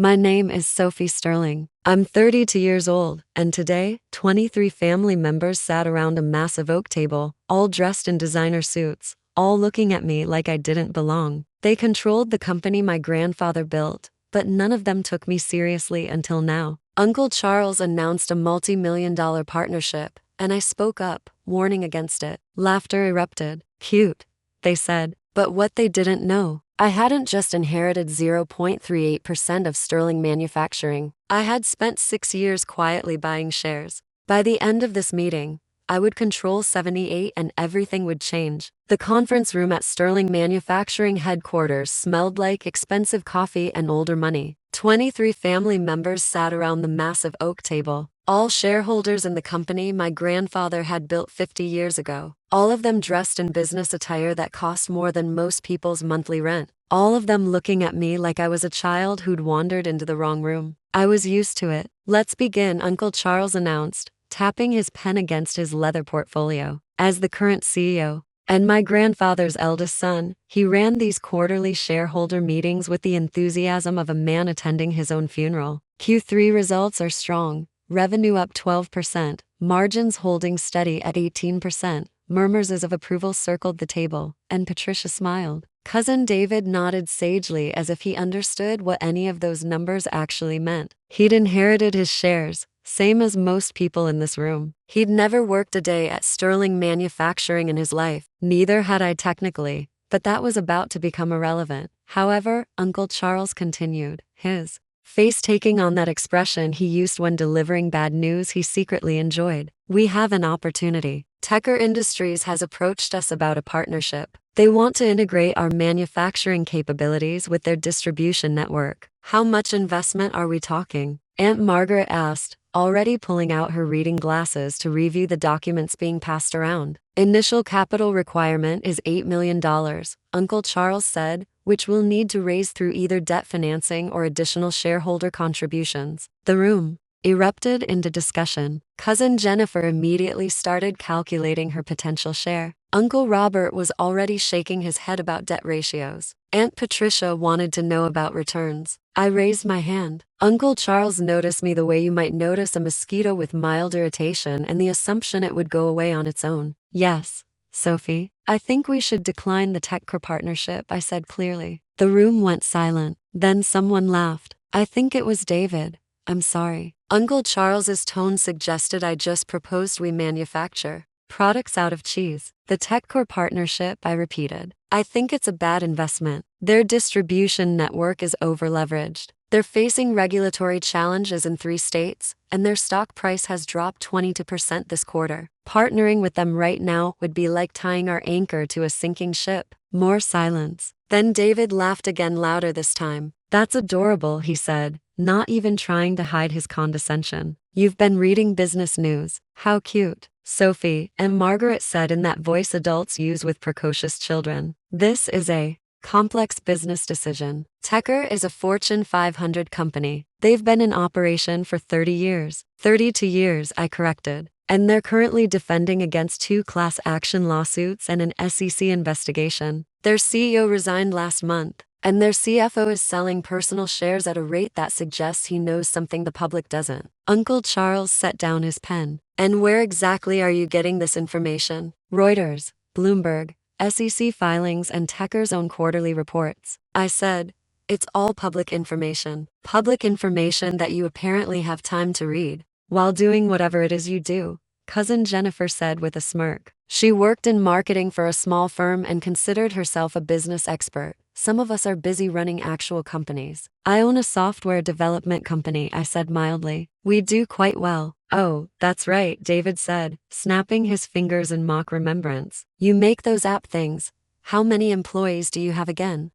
My name is Sophie Sterling. I'm 32 years old, and today, 23 family members sat around a massive oak table, all dressed in designer suits, all looking at me like I didn't belong. They controlled the company my grandfather built, but none of them took me seriously until now. Uncle Charles announced a multi-million-dollar partnership, and I spoke up, warning against it. Laughter erupted. Cute, they said. But what they didn't know, I hadn't just inherited 0.38% of Sterling Manufacturing. I had spent 6 years quietly buying shares. By the end of this meeting, I would control 78 and everything would change. The conference room at Sterling Manufacturing headquarters smelled like expensive coffee and older money. 23 family members sat around the massive oak table, all shareholders in the company my grandfather had built 50 years ago. All of them dressed in business attire that cost more than most people's monthly rent. All of them looking at me like I was a child who'd wandered into the wrong room. I was used to it. "Let's begin," Uncle Charles announced, tapping his pen against his leather portfolio. As the current CEO, and my grandfather's eldest son, he ran these quarterly shareholder meetings with the enthusiasm of a man attending his own funeral. Q3 results are strong. Revenue up 12%, margins holding steady at 18%. Murmurs of approval circled the table, and Patricia smiled. Cousin David nodded sagely as if he understood what any of those numbers actually meant. He'd inherited his shares, same as most people in this room. He'd never worked a day at Sterling Manufacturing in his life. Neither had I technically, but that was about to become irrelevant. However, Uncle Charles continued, his face taking on that expression he used when delivering bad news he secretly enjoyed. "We have an opportunity. Tecker Industries has approached us about a partnership. They want to integrate our manufacturing capabilities with their distribution network." "How much investment are we talking?" Aunt Margaret asked, already pulling out her reading glasses to review the documents being passed around. "Initial capital requirement is $8 million, Uncle Charles said, which we'll need to raise through either debt financing or additional shareholder contributions. The room erupted into discussion. Cousin Jennifer immediately started calculating her potential share. Uncle Robert was already shaking his head about debt ratios. Aunt Patricia wanted to know about returns. I raised my hand. Uncle Charles noticed me the way you might notice a mosquito with mild irritation and the assumption it would go away on its own. "Yes, Sophie, I think we should decline the Techcor partnership," I said clearly. The room went silent. Then someone laughed. I think it was David. "I'm sorry." Uncle Charles's tone suggested I just proposed we manufacture products out of cheese. "The Techcor partnership," I repeated. "I think it's a bad investment. Their distribution network is over-leveraged. They're facing regulatory challenges in 3 states, and their stock price has dropped 22% this quarter. Partnering with them right now would be like tying our anchor to a sinking ship." More silence. Then David laughed again, louder this time. "That's adorable," he said, not even trying to hide his condescension. "You've been reading business news. How cute." "Sophie," and Margaret said in that voice adults use with precocious children, "this is a complex business decision. Tecker is a Fortune 500 company. They've been in operation for 30 years. 32 years, I corrected. And they're currently defending against 2 class action lawsuits and an SEC investigation. Their CEO resigned last month, and their CFO is selling personal shares at a rate that suggests he knows something the public doesn't." Uncle Charles set down his pen. "And where exactly are you getting this information?" "Reuters, Bloomberg, SEC filings, and Techcor's own quarterly reports," I said. "It's all public information. Public information that you apparently have time to read while doing whatever it is you do," Cousin Jennifer said with a smirk. She worked in marketing for a small firm and considered herself a business expert. "Some of us are busy running actual companies." "I own a software development company," I said mildly. "We do quite well." "Oh, that's right," David said, snapping his fingers in mock remembrance. "You make those app things. How many employees do you have again?"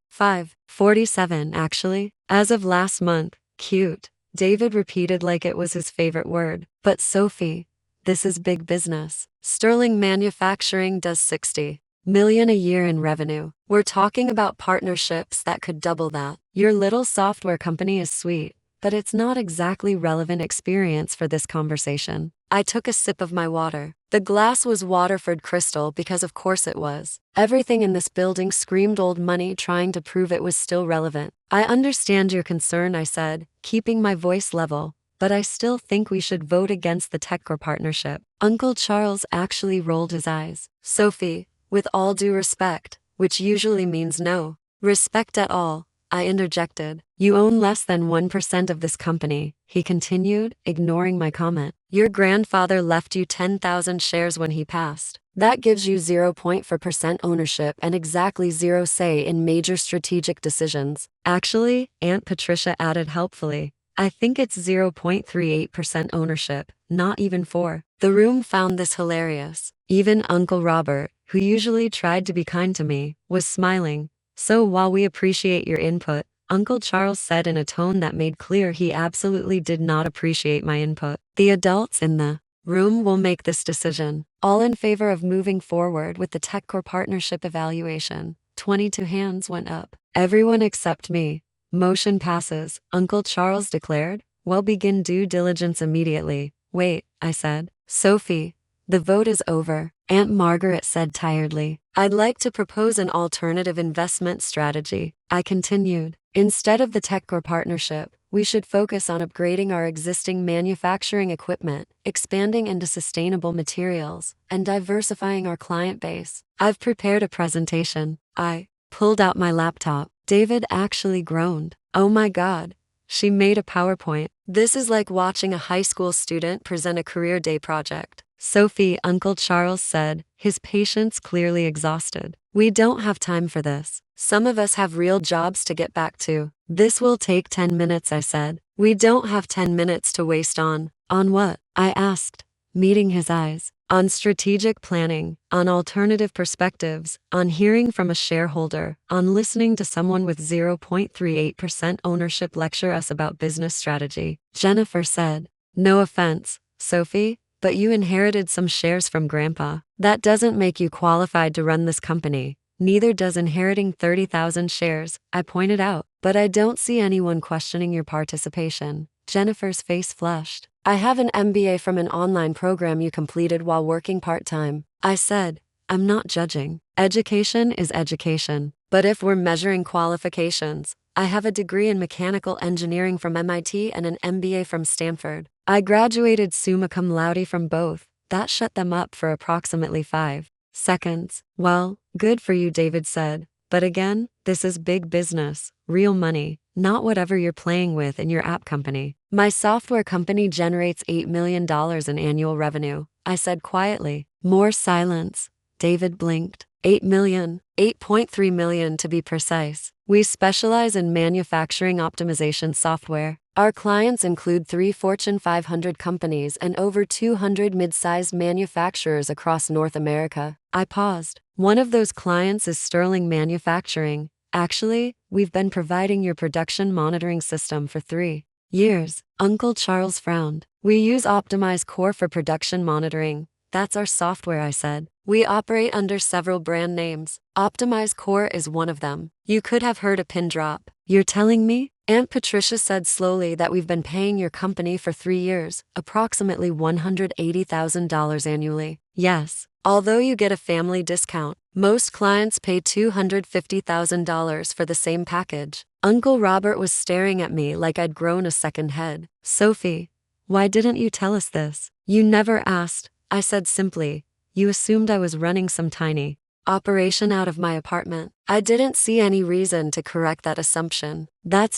47, actually. As of last month." "Cute," David repeated like it was his favorite word. "But Sophie, this is big business. Sterling Manufacturing does 60 million a year in revenue. We're talking about partnerships that could double that. Your little software company is sweet, but it's not exactly relevant experience for this conversation." I took a sip of my water. The glass was Waterford crystal because of course it was. Everything in this building screamed old money, trying to prove it was still relevant. I understand your concern, I said, keeping my voice level, but I still think we should vote against the TechCore partnership. Uncle Charles actually rolled his eyes. Sophie, with all due respect, which usually means no respect at all, I interjected. You own less than 1% of this company, he continued, ignoring my comment. Your grandfather left you 10,000 shares when he passed. That gives you 0.4% ownership and exactly zero say in major strategic decisions. Actually, Aunt Patricia added helpfully, I think it's 0.38% ownership, not even 4. The room found this hilarious. Even Uncle Robert, who usually tried to be kind to me, was smiling. So while we appreciate your input, Uncle Charles said in a tone that made clear he absolutely did not appreciate my input, the adults in the room will make this decision. All in favor of moving forward with the TechCore partnership evaluation. 22 hands went up. Everyone except me. Motion passes, Uncle Charles declared. We'll begin due diligence immediately. Wait, I said. Sophie, the vote is over, Aunt Margaret said tiredly. I'd like to propose an alternative investment strategy, I continued. Instead of the TechCore partnership, we should focus on upgrading our existing manufacturing equipment, expanding into sustainable materials, and diversifying our client base. I've prepared a presentation. I pulled out my laptop. David actually groaned. Oh my God. She made a PowerPoint. This is like watching a high school student present a career day project. Sophie, Uncle Charles said, his patience clearly exhausted. We don't have time for this. Some of us have real jobs to get back to. This will take 10 minutes, I said. We don't have 10 minutes to waste on. On what? I asked, meeting his eyes. On strategic planning, on alternative perspectives, on hearing from a shareholder, on listening to someone with 0.38% ownership lecture us about business strategy. Jennifer said, no offense, Sophie, but you inherited some shares from Grandpa. That doesn't make you qualified to run this company. Neither does inheriting 30,000 shares, I pointed out. But I don't see anyone questioning your participation. Jennifer's face flushed. I have an MBA from an online program you completed while working part-time. I said, I'm not judging. Education is education. But if we're measuring qualifications, I have a degree in mechanical engineering from MIT and an MBA from Stanford. I graduated summa cum laude from both. That shut them up for approximately 5 seconds. Well, good for you, David said. But again, this is big business, real money, not whatever you're playing with in your app company. My software company generates $8 million in annual revenue, I said quietly. More silence. David blinked. 8 million, 8.3 million to be precise. We specialize in manufacturing optimization software. Our clients include 3 Fortune 500 companies and over 200 mid-sized manufacturers across North America. I paused. One of those clients is Sterling Manufacturing. Actually, we've been providing your production monitoring system for 3 years. Uncle Charles frowned. We use Optimize Core for production monitoring. That's our software, I said. We operate under several brand names. Optimize Core is one of them. You could have heard a pin drop. You're telling me? Aunt Patricia said slowly that we've been paying your company for 3 years, approximately $180,000 annually. Yes. Although you get a family discount, most clients pay $250,000 for the same package. Uncle Robert was staring at me like I'd grown a second head. Sophie, why didn't you tell us this? You never asked, I said simply. You assumed I was running some tiny operation out of my apartment. I didn't see any reason to correct that assumption.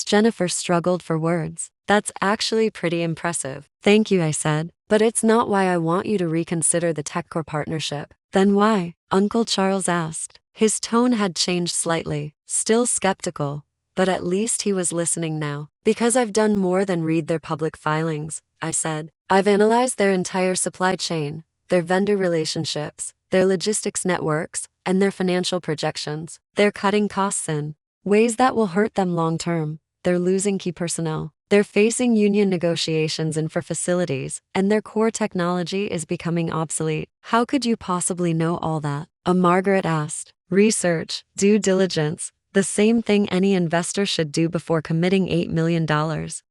Jennifer struggled for words. That's actually pretty impressive. Thank you, I said. But it's not why I want you to reconsider the TechCore partnership. Then why? Uncle Charles asked. His tone had changed slightly, still skeptical, but at least he was listening now. Because I've done more than read their public filings, I said. I've analyzed their entire supply chain, their vendor relationships, their logistics networks, and their financial projections. They're cutting costs in ways that will hurt them long term. They're losing key personnel. They're facing union negotiations for facilities, and their core technology is becoming obsolete. How could you possibly know all that? Margaret asked. Research, due diligence, The same thing any investor should do before committing $8 million.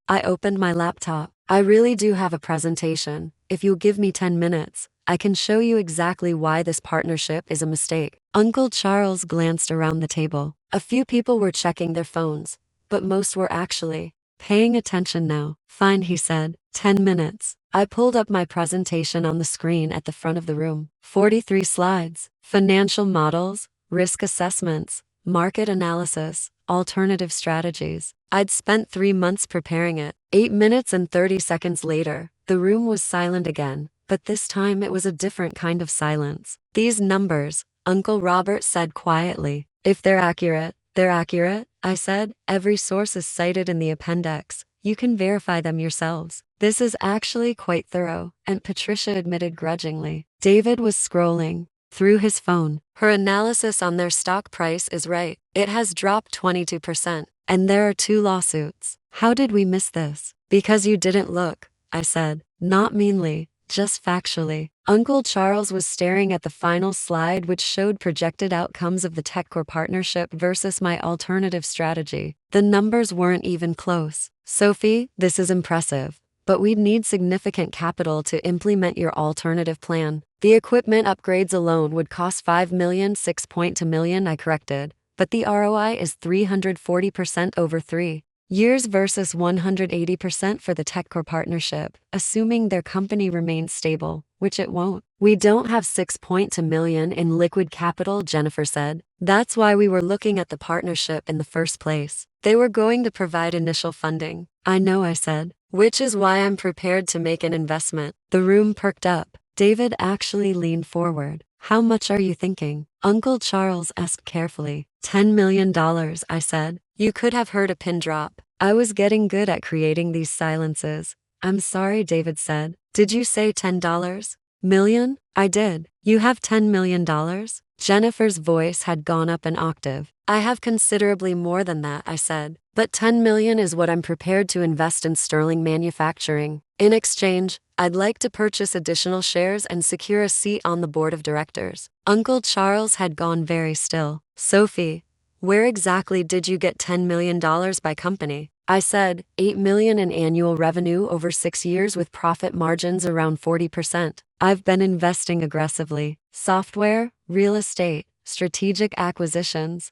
I opened my laptop. I really do have a presentation. If you'll give me 10 minutes, I can show you exactly why this partnership is a mistake. Uncle Charles glanced around the table. A few people were checking their phones, but most were actually paying attention now. Fine, he said. 10 minutes. I pulled up my presentation on the screen at the front of the room. 43 slides. Financial models, risk assessments, market analysis, alternative strategies. I'd spent 3 months preparing it. 8 minutes and 30 seconds later, the room was silent again, but this time it was a different kind of silence. These numbers, Uncle Robert said quietly. If they're accurate, I said. Every source is cited in the appendix. You can verify them yourselves. This is actually quite thorough, and Patricia admitted grudgingly. David was scrolling through his phone. Her analysis on their stock price is right. It has dropped 22%, and there are 2 lawsuits. How did we miss this? Because you didn't look, I said, not meanly, just factually. Uncle Charles was staring at the final slide, which showed projected outcomes of the TechCore partnership versus my alternative strategy. The numbers weren't even close. Sophie, this is impressive, but we'd need significant capital to implement your alternative plan. The equipment upgrades alone would cost $5 million, $6.2 million, I corrected, but the ROI is 340% over 3 years versus 180% for the TechCore partnership, assuming their company remains stable, which it won't. We don't have $6.2 million in liquid capital, Jennifer said. That's why we were looking at the partnership in the first place. They were going to provide initial funding. I know, I said, which is why I'm prepared to make an investment. The room perked up. David actually leaned forward. How much are you thinking? Uncle Charles asked carefully. $10 million, I said. You could have heard a pin drop. I was getting good at creating these silences. I'm sorry, David said. Did you say $10 million? I did. You have $10 million? Jennifer's voice had gone up an octave. I have considerably more than that, I said. But $10 million is what I'm prepared to invest in Sterling Manufacturing. In exchange, I'd like to purchase additional shares and secure a seat on the board of directors. Uncle Charles had gone very still. Sophie, where exactly did you get $10 million by company? I said, $8 million in annual revenue over 6 years with profit margins around 40%. I've been investing aggressively. Software, real estate, strategic acquisitions,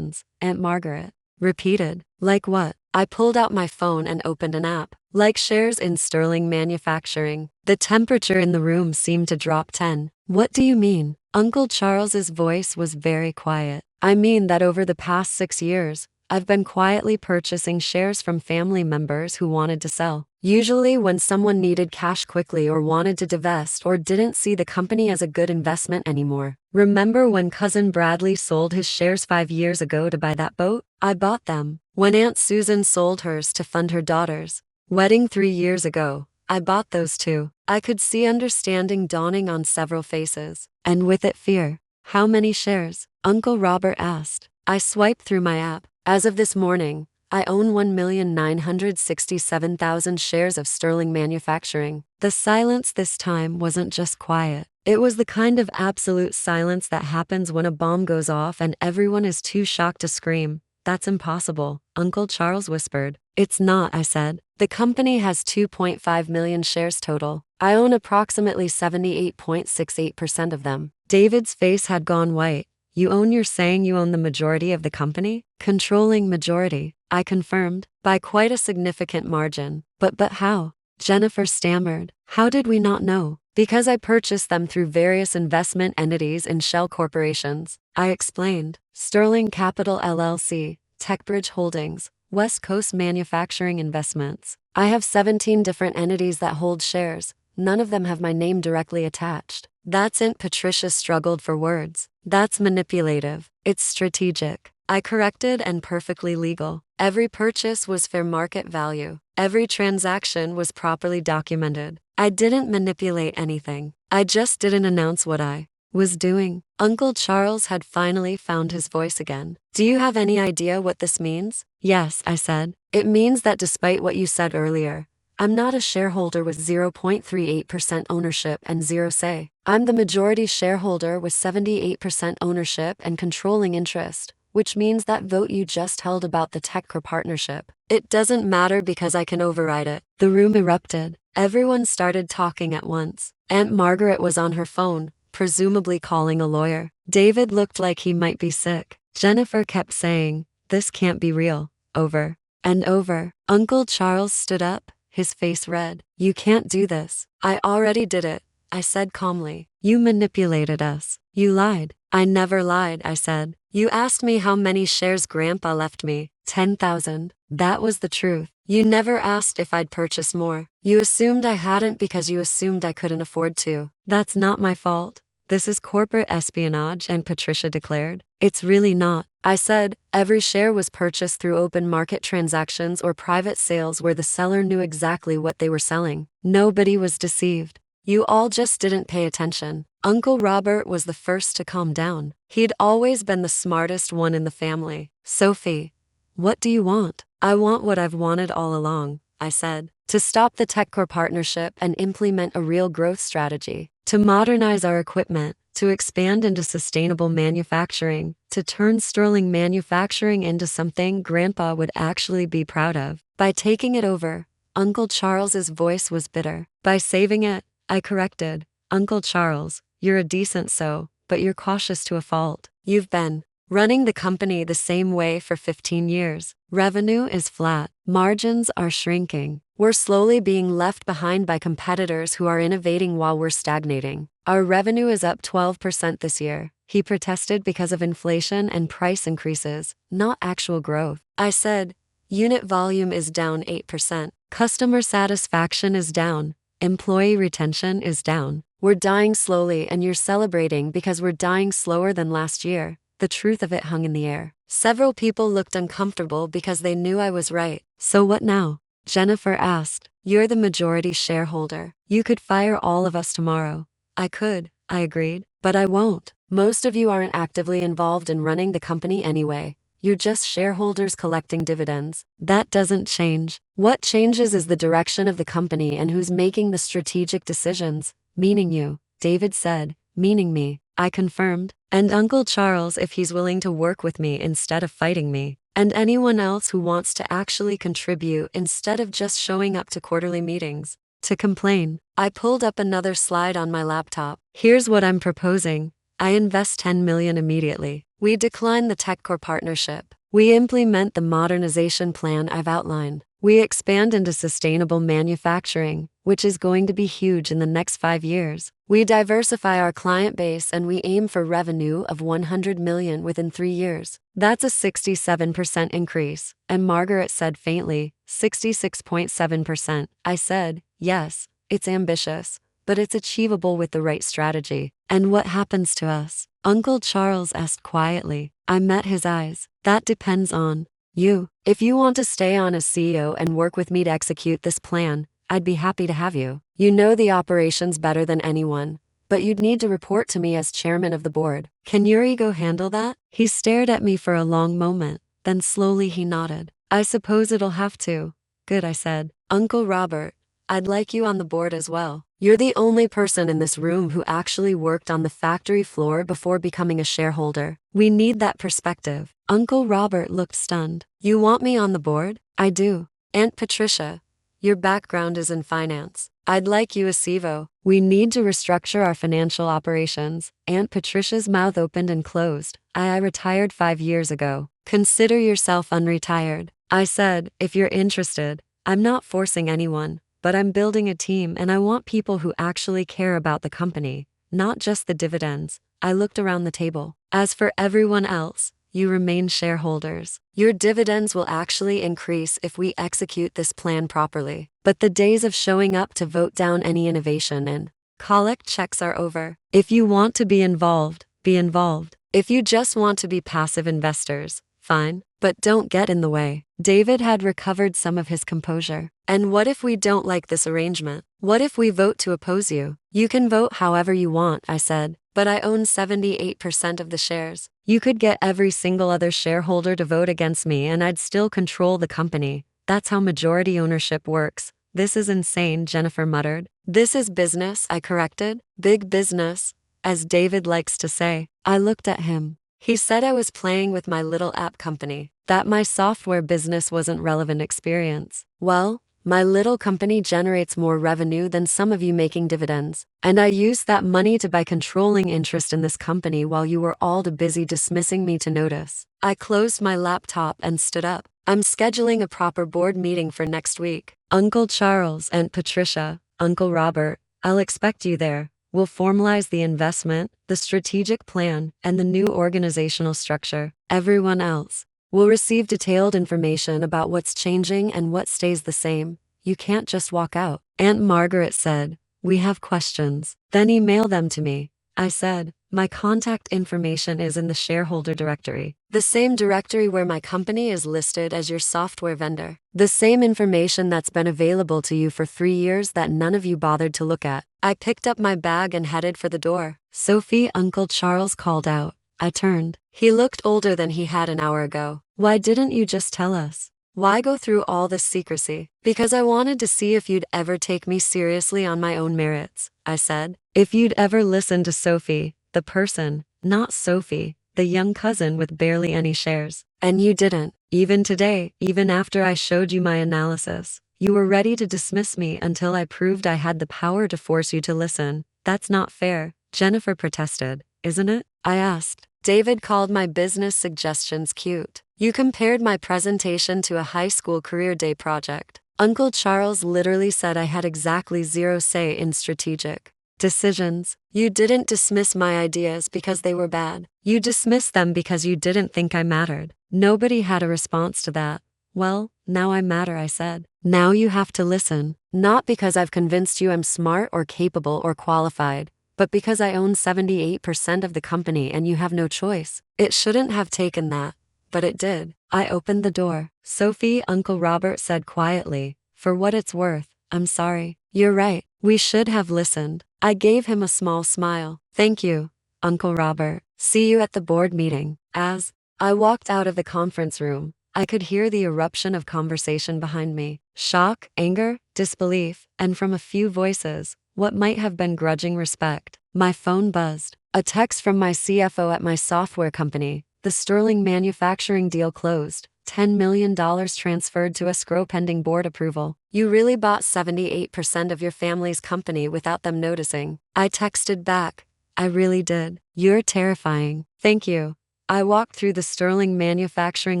Aunt Margaret repeated. Like what? I pulled out my phone and opened an app. Like shares in Sterling Manufacturing. The temperature in the room seemed to drop 10. What do you mean? Uncle Charles's voice was very quiet. I mean that over the past 6 years, I've been quietly purchasing shares from family members who wanted to sell. Usually when someone needed cash quickly or wanted to divest or didn't see the company as a good investment anymore. Remember when cousin Bradley sold his shares 5 years ago to buy that boat? I bought them. When Aunt Susan sold hers to fund her daughter's wedding 3 years ago, I bought those too. I could see understanding dawning on several faces. And with it fear. How many shares? Uncle Robert asked. I swiped through my app. As of this morning, I own 1,967,000 shares of Sterling Manufacturing. The silence this time wasn't just quiet. It was the kind of absolute silence that happens when a bomb goes off and everyone is too shocked to scream. That's impossible, Uncle Charles whispered. It's not, I said. The company has 2.5 million shares total. I own approximately 78.68% of them. David's face had gone white. You're saying you own the majority of the company? Controlling majority, I confirmed, by quite a significant margin. But how? Jennifer stammered. How did we not know? Because I purchased them through various investment entities and shell corporations. I explained. Sterling Capital LLC, TechBridge Holdings, West Coast Manufacturing Investments. I have 17 different entities that hold shares. None of them have my name directly attached. That's it. Patricia struggled for words. That's manipulative. It's strategic. I corrected, and perfectly legal. Every purchase was fair market value. Every transaction was properly documented. I didn't manipulate anything. I just didn't announce what I was doing. Uncle Charles had finally found his voice again. Do you have any idea what this means? Yes, I said. It means that despite what you said earlier, I'm not a shareholder with 0.38% ownership and zero say. I'm the majority shareholder with 78% ownership and controlling interest. which means that vote you just held about the TechCore partnership. It doesn't matter because I can override it. The room erupted. Everyone started talking at once. Aunt Margaret was on her phone, presumably calling a lawyer. David looked like he might be sick. Jennifer kept saying, "This can't be real," over and over. Uncle Charles stood up, his face red. "You can't do this." "I already did it," I said calmly. "You manipulated us. You lied." "I never lied," I said. "You asked me how many shares Grandpa left me. 10,000. That was the truth. You never asked if I'd purchase more. You assumed I hadn't because you assumed I couldn't afford to." "That's not my fault. This is corporate espionage," and Patricia declared. "It's really not," I said. "Every share was purchased through open market transactions or private sales where the seller knew exactly what they were selling. Nobody was deceived. You all just didn't pay attention." Uncle Robert was the first to calm down. He'd always been the smartest one in the family. "Sophie, what do you want?" "I want what I've wanted all along," I said. "To stop the TechCore partnership and implement a real growth strategy. To modernize our equipment. To expand into sustainable manufacturing. To turn Sterling manufacturing into something Grandpa would actually be proud of. By taking it over," Uncle Charles's voice was bitter. "By saving it," I corrected. "Uncle Charles, you're a decent soul, but you're cautious to a fault. You've been running the company the same way for 15 years. Revenue is flat. Margins are shrinking. We're slowly being left behind by competitors who are innovating while we're stagnating. Our revenue is up 12% this year." He protested because of inflation and price increases, not actual growth. I said, "Unit volume is down 8%. Customer satisfaction is down. Employee retention is down. We're dying slowly and you're celebrating because we're dying slower than last year." The truth of it hung in the air. Several people looked uncomfortable because they knew I was right. "So what now?" Jennifer asked. "You're the majority shareholder. You could fire all of us tomorrow." "I could," I agreed, "but I won't. Most of you aren't actively involved in running the company anyway. You're just shareholders collecting dividends. That doesn't change. What changes is the direction of the company and who's making the strategic decisions." "Meaning you," David said. "Meaning me," I confirmed. "And Uncle Charles if he's willing to work with me instead of fighting me. And anyone else who wants to actually contribute instead of just showing up to quarterly meetings to complain." I pulled up another slide on my laptop. "Here's what I'm proposing. I invest 10 million immediately. We decline the TechCore partnership. We implement the modernization plan I've outlined. We expand into sustainable manufacturing, which is going to be huge in the next 5 years. We diversify our client base and we aim for revenue of 100 million within 3 years. That's a 67% increase." And Margaret said faintly, 66.7%. I said, "Yes, it's ambitious, but it's achievable with the right strategy." "And what happens to us?" Uncle Charles asked quietly. I met his eyes. "That depends on you. If you want to stay on as CEO and work with me to execute this plan, I'd be happy to have you. You know the operations better than anyone, but you'd need to report to me as chairman of the board. Can your ego handle that?" He stared at me for a long moment, then slowly he nodded. "I suppose it'll have to." "Good," I said. "Uncle Robert, I'd like you on the board as well. You're the only person in this room who actually worked on the factory floor before becoming a shareholder. We need that perspective." Uncle Robert looked stunned. "You want me on the board?" "I do. Aunt Patricia, your background is in finance. I'd like you as CFO. We need to restructure our financial operations." Aunt Patricia's mouth opened and closed. I retired 5 years ago. "Consider yourself unretired," I said. "If you're interested, I'm not forcing anyone. But I'm building a team and I want people who actually care about the company, not just the dividends." I looked around the table. "As for everyone else, you remain shareholders. Your dividends will actually increase if we execute this plan properly. But the days of showing up to vote down any innovation and collect checks are over. If you want to be involved, be involved. If you just want to be passive investors, fine, but don't get in the way." David had recovered some of his composure. "And what if we don't like this arrangement? What if we vote to oppose you?" "You can vote however you want," I said, "but I own 78% of the shares. You could get every single other shareholder to vote against me and I'd still control the company. That's how majority ownership works." "This is insane," Jennifer muttered. "This is business," I corrected. "Big business, as David likes to say." I looked at him. He said I was playing with my little app company, that my software business wasn't relevant experience. Well, my little company generates more revenue than some of you making dividends, and I used that money to buy controlling interest in this company while you were all too busy dismissing me to notice. I closed my laptop and stood up. I'm scheduling a proper board meeting for next week. Uncle Charles, Aunt Patricia, Uncle Robert, I'll expect you there. We'll formalize the investment, the strategic plan, and the new organizational structure. Everyone else will receive detailed information about what's changing and what stays the same. You can't just walk out. Aunt Margaret said, we have questions. Then email them to me. I said, my contact information is in the shareholder directory. The same directory where my company is listed as your software vendor. The same information that's been available to you for 3 years that none of you bothered to look at. I picked up my bag and headed for the door. Sophie, Uncle Charles called out. I turned. He looked older than he had an hour ago. Why didn't you just tell us? Why go through all this secrecy? Because I wanted to see if you'd ever take me seriously on my own merits, I said. If you'd ever listen to Sophie, the person, not Sophie, the young cousin with barely any shares. And you didn't. Even today, even after I showed you my analysis, you were ready to dismiss me until I proved I had the power to force you to listen. That's not fair, Jennifer protested, isn't it? I asked. David called my business suggestions cute. You compared my presentation to a high school career day project. Uncle Charles literally said I had exactly zero say in strategic decisions. You didn't dismiss my ideas because they were bad. You dismissed them because you didn't think I mattered. Nobody had a response to that. Well, now I matter, I said. Now you have to listen. Not because I've convinced you I'm smart or capable or qualified, but because I own 78% of the company and you have no choice. It shouldn't have taken that, but it did. I opened the door. Sophie, Uncle Robert said quietly, for what it's worth, I'm sorry. You're right. We should have listened. I gave him a small smile. Thank you, Uncle Robert. See you at the board meeting. As I walked out of the conference room, I could hear the eruption of conversation behind me. Shock, anger, disbelief, and from a few voices, what might have been grudging respect. My phone buzzed. A text from my CFO at my software company. The Sterling manufacturing deal closed. $10 million transferred to escrow pending board approval. You really bought 78% of your family's company without them noticing. I texted back. I really did. You're terrifying. Thank you. I walked through the Sterling manufacturing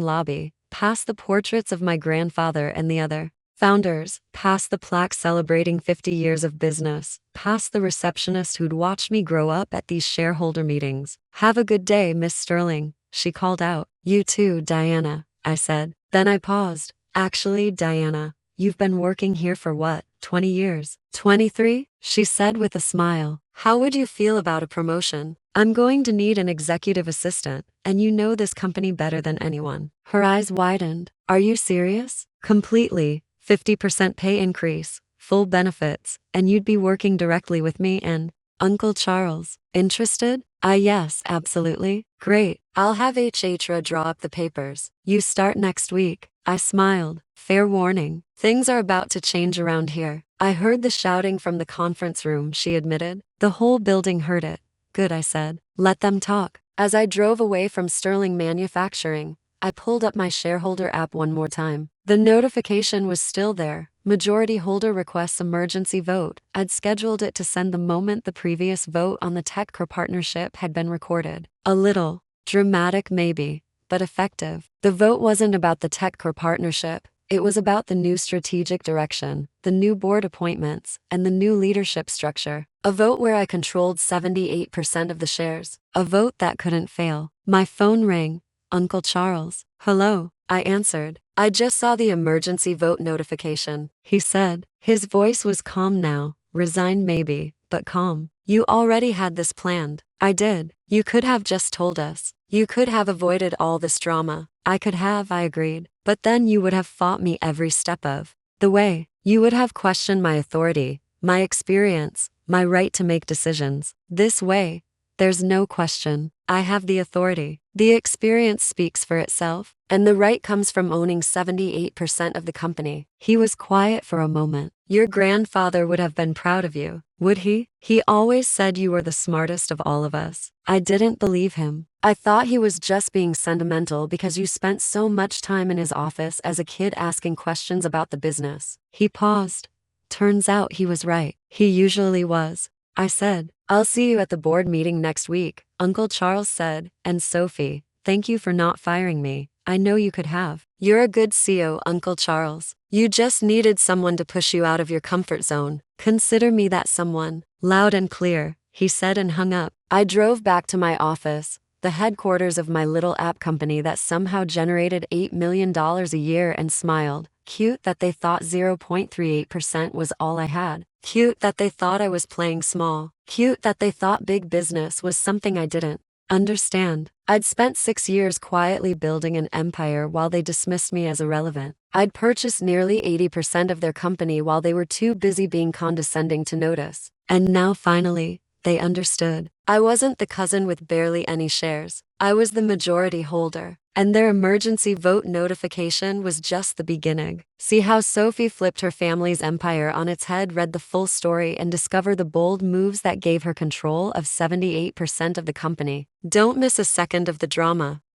lobby, past the portraits of my grandfather and the other founders, past the plaque celebrating 50 years of business, past the receptionist who'd watched me grow up at these shareholder meetings. Have a good day, Miss Sterling, she called out. You too, Diana, I said. Then I paused. Actually, Diana, you've been working here for what, 20 years? 23? She said with a smile. How would you feel about a promotion? I'm going to need an executive assistant, and you know this company better than anyone. Her eyes widened. Are you serious? Completely. 50% pay increase, full benefits, and you'd be working directly with me and Uncle Charles. Interested? Yes, absolutely. Great. I'll have HHRA draw up the papers. You start next week. I smiled. Fair warning. Things are about to change around here. I heard the shouting from the conference room, she admitted. The whole building heard it. Good, I said. Let them talk. As I drove away from Sterling Manufacturing, I pulled up my shareholder app one more time. The notification was still there. Majority holder requests emergency vote. I'd scheduled it to send the moment the previous vote on the TechCore partnership had been recorded. A little dramatic maybe, but effective. The vote wasn't about the TechCore partnership. It was about the new strategic direction, the new board appointments, and the new leadership structure. A vote where I controlled 78% of the shares. A vote that couldn't fail. My phone rang. Uncle Charles. Hello, I answered. I just saw the emergency vote notification, he said. His voice was calm now, resigned maybe, but calm. You already had this planned. I did. You could have just told us. You could have avoided all this drama. I could have, I agreed. But then you would have fought me every step of the way. You would have questioned my authority, my experience, my right to make decisions. This way, there's no question. I have the authority. The experience speaks for itself, and the right comes from owning 78% of the company. He was quiet for a moment. Your grandfather would have been proud of you. Would he? He always said you were the smartest of all of us. I didn't believe him. I thought he was just being sentimental because you spent so much time in his office as a kid asking questions about the business. He paused. Turns out he was right. He usually was. I said, I'll see you at the board meeting next week, Uncle Charles said, and Sophie, thank you for not firing me. I know you could have. You're a good CEO, Uncle Charles. You just needed someone to push you out of your comfort zone. Consider me that someone. Loud and clear, he said and hung up. I drove back to my office, the headquarters of my little app company that somehow generated $8 million a year, and smiled. Cute that they thought 0.38% was all I had. Cute that they thought I was playing small. Cute that they thought big business was something I didn't understand. I'd spent 6 years quietly building an empire while they dismissed me as irrelevant. I'd purchased nearly 80% of their company while they were too busy being condescending to notice. And now finally, they understood. I wasn't the cousin with barely any shares. I was the majority holder. And their emergency vote notification was just the beginning. See how Sophie flipped her family's empire on its head, read the full story, and discover the bold moves that gave her control of 78% of the company. Don't miss a second of the drama.